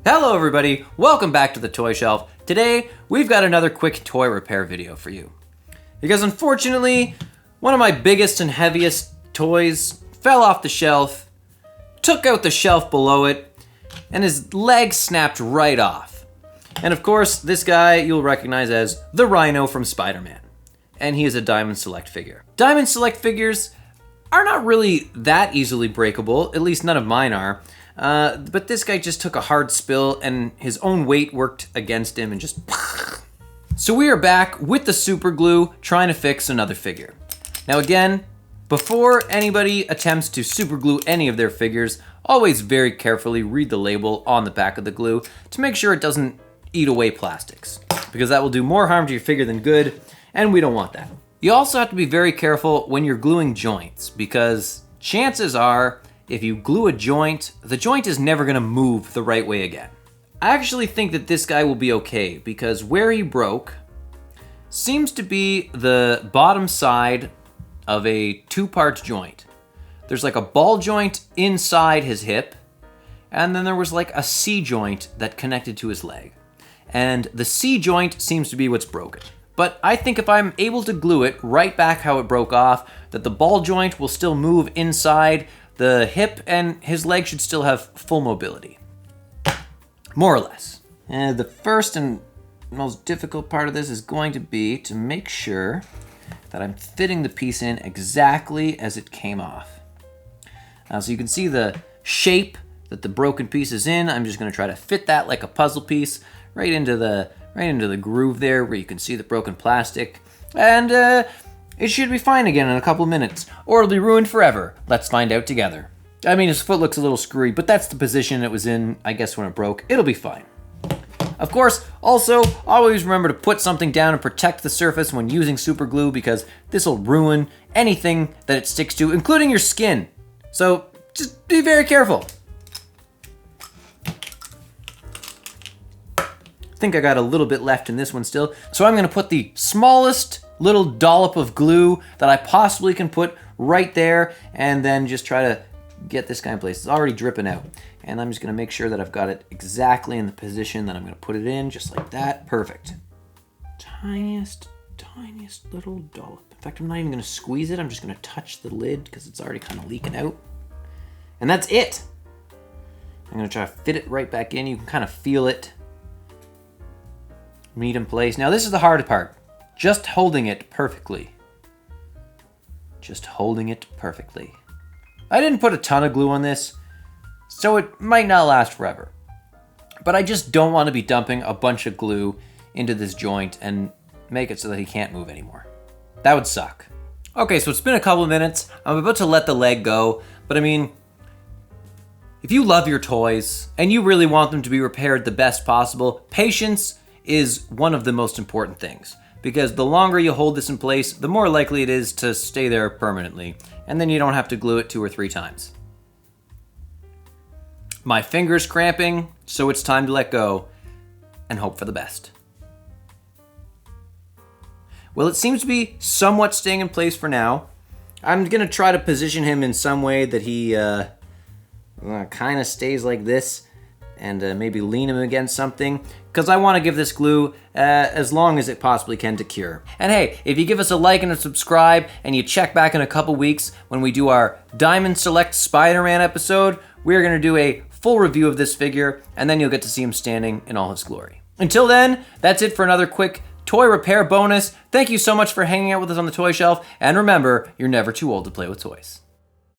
Hello everybody, welcome back to the Toy Shelf. Today, we've got another quick toy repair video for you. Because unfortunately, one of my biggest and heaviest toys fell off the shelf, took out the shelf below it, and his leg snapped right off. And of course, this guy you'll recognize as the Rhino from Spider-Man. And he is a Diamond Select figure. Diamond Select figures are not really that easily breakable, at least none of mine are. But this guy just took a hard spill and his own weight worked against him and just... So we are back with the super glue trying to fix another figure. Now again, before anybody attempts to super glue any of their figures, always very carefully read the label on the back of the glue to make sure it doesn't eat away plastics, because that will do more harm to your figure than good, and we don't want that. You also have to be very careful when you're gluing joints, because chances are if you glue a joint, the joint is never gonna move the right way again. I actually think that this guy will be okay because where he broke seems to be the bottom side of a two-part joint. There's like a ball joint inside his hip, and then there was like a C joint that connected to his leg. And the C joint seems to be what's broken. But I think if I'm able to glue it right back how it broke off, that the ball joint will still move inside the hip, and his leg should still have full mobility. More or less. And the first and most difficult part of this is going to be to make sure that I'm fitting the piece in exactly as it came off. So you can see the shape that the broken piece is in. I'm just gonna try to fit that like a puzzle piece right into the groove there where you can see the broken plastic. And it should be fine again in a couple minutes, or it'll be ruined forever. Let's find out together. I mean, his foot looks a little screwy, but that's the position it was in, I guess, when it broke. It'll be fine. Of course, also, always remember to put something down and protect the surface when using super glue, because this will ruin anything that it sticks to, including your skin. So just be very careful. I think I got a little bit left in this one still. So I'm gonna put the smallest little dollop of glue that I possibly can put right there, and then just try to get this guy in place. It's already dripping out. And I'm just gonna make sure that I've got it exactly in the position that I'm gonna put it in, just like that. Perfect. Tiniest little dollop. In fact, I'm not even gonna squeeze it. I'm just gonna touch the lid because it's already kind of leaking out. And that's it. I'm gonna try to fit it right back in. You can kind of feel it meet in place. Now this is the hard part. Just holding it perfectly. Just holding it perfectly. I didn't put a ton of glue on this, so it might not last forever. But I just don't want to be dumping a bunch of glue into this joint and make it so that he can't move anymore. That would suck. Okay, so it's been a couple minutes. I'm about to let the leg go, but I mean, if you love your toys and you really want them to be repaired the best possible, patience is one of the most important things. Because the longer you hold this in place, the more likely it is to stay there permanently, and then you don't have to glue it 2 or 3 times. My finger's cramping, so it's time to let go and hope for the best. Well, it seems to be somewhat staying in place for now. I'm gonna try to position him in some way that he kind of stays like this, and maybe lean him against something, because I want to give this glue as long as it possibly can to cure. And hey, if you give us a like and a subscribe, and you check back in a couple weeks when we do our Diamond Select Spider-Man episode, we're going to do a full review of this figure, and then you'll get to see him standing in all his glory. Until then, that's it for another quick toy repair bonus. Thank you so much for hanging out with us on the Toy Shelf, and remember, you're never too old to play with toys.